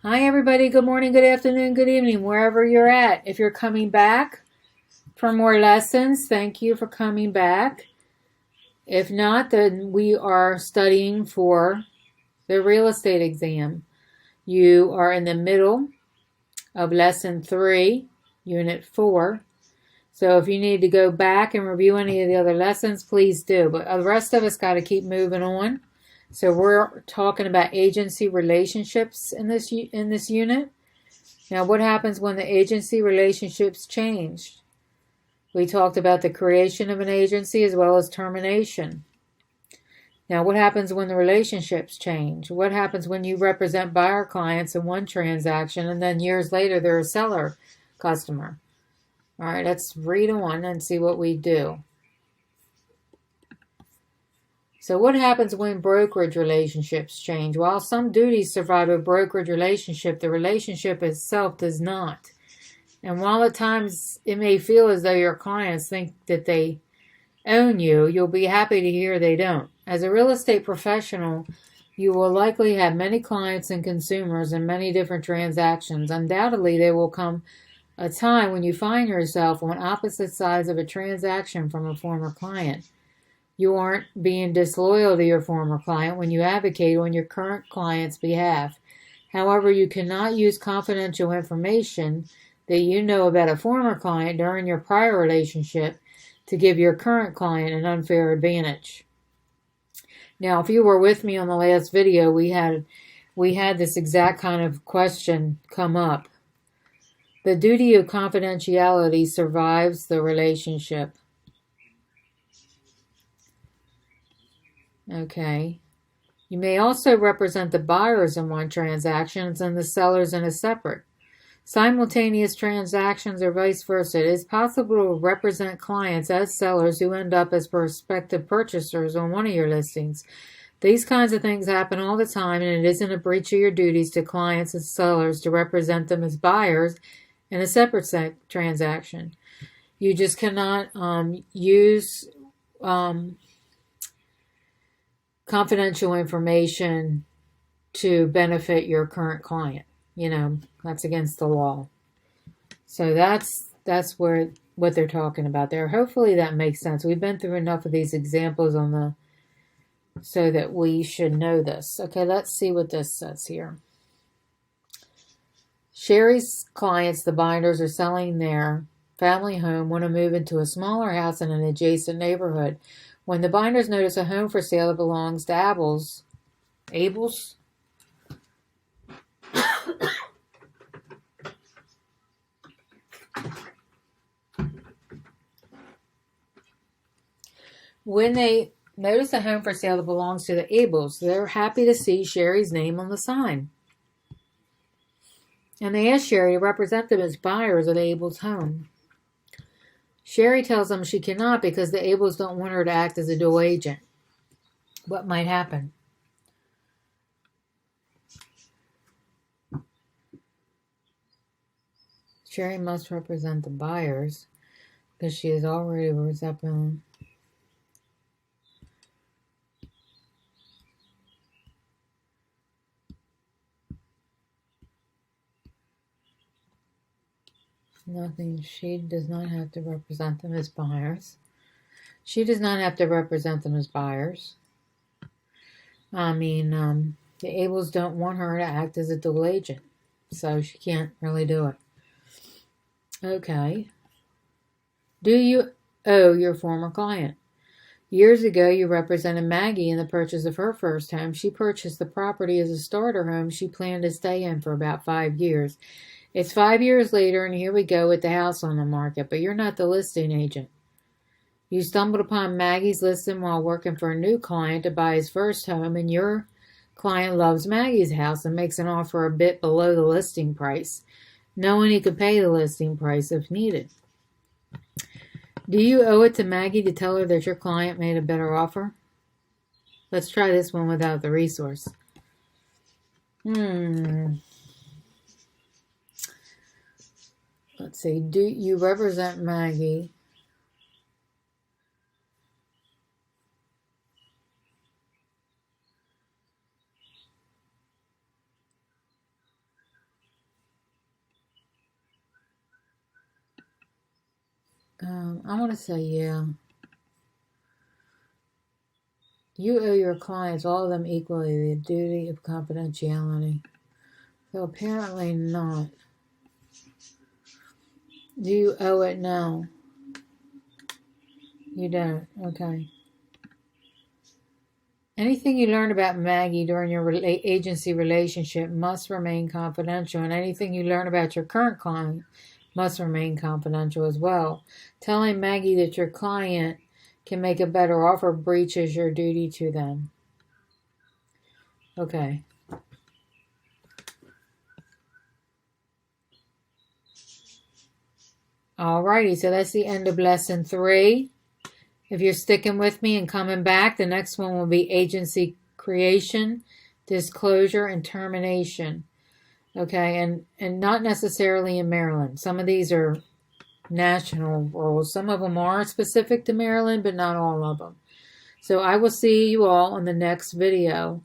Hi, everybody. Good morning, good afternoon, good evening, wherever you're at. If you're coming back for more lessons, thank you for coming back. If not, then we are studying for the real estate exam. You are in the middle of lesson 3, unit 4. So if you need to go back and review any of the other lessons, please do. But the rest of us got to keep moving on. So we're talking about agency relationships in this unit. Now, what happens when the agency relationships change? We talked about the creation of an agency as well as termination. Now, what happens when the relationships change? What happens when you represent buyer clients in one transaction and then years later they're a seller customer? All right, let's read on and see what we do. So what happens when brokerage relationships change? While some duties survive a brokerage relationship, the relationship itself does not. And while at times it may feel as though your clients think that they own you, you'll be happy to hear they don't. As a real estate professional, you will likely have many clients and consumers in many different transactions. Undoubtedly, there will come a time when you find yourself on opposite sides of a transaction from a former client. You aren't being disloyal to your former client when you advocate on your current client's behalf. However, you cannot use confidential information that you know about a former client during your prior relationship to give your current client an unfair advantage. Now, if you were with me on the last video, we had this exact kind of question come up. The duty of confidentiality survives the relationship. Okay. You may also represent the buyers in one transaction and the sellers in a separate. Simultaneous transactions or vice versa. It is possible to represent clients as sellers who end up as prospective purchasers on one of your listings. These kinds of things happen all the time, and it isn't a breach of your duties to clients and sellers to represent them as buyers in a separate transaction. You just cannot use confidential information to benefit your current client. That's against the law. So that's what they're talking about there. Hopefully that makes sense. We've been through enough of these examples so that we should know this. Okay, let's see what this says here. Sherry's clients, the binders, are selling their family home, want to move into a smaller house in an adjacent neighborhood. When the binders notice a home for sale that belongs to Abel's. When they notice a home for sale that belongs to the Abels, they're happy to see Sherry's name on the sign. And they ask Sherry to represent them as buyers of the Abels' home. Sherry tells them she cannot because the Abels don't want her to act as a dual agent. What might happen? Sherry must represent the buyers because she is already representing. Nothing. She does not have to represent them as buyers. She does not have to represent them as buyers. The Abels don't want her to act as a dual agent, so she can't really do it. Okay. Do you owe your former client? Years ago, you represented Maggie in the purchase of her first home. She purchased the property as a starter home she planned to stay in for about 5 years. It's 5 years later, and here we go with the house on the market, but you're not the listing agent. You stumbled upon Maggie's listing while working for a new client to buy his first home, and your client loves Maggie's house and makes an offer a bit below the listing price, knowing he could pay the listing price if needed. Do you owe it to Maggie to tell her that your client made a better offer? Let's try this one without the resource. Let's see. Do you represent Maggie? I want to say, yeah. You owe your clients, all of them equally, the duty of confidentiality. So apparently not. Do you owe it? No. You don't. Okay. Anything you learn about Maggie during your agency relationship must remain confidential, and anything you learn about your current client must remain confidential as well. Telling Maggie that your client can make a better offer breaches your duty to them. Okay. Alrighty, so that's the end of lesson 3. If you're sticking with me and coming back, the next one will be agency creation, disclosure, and termination. Okay, and not necessarily in Maryland. Some of these are national rules. Some of them are specific to Maryland, but not all of them. So I will see you all on the next video.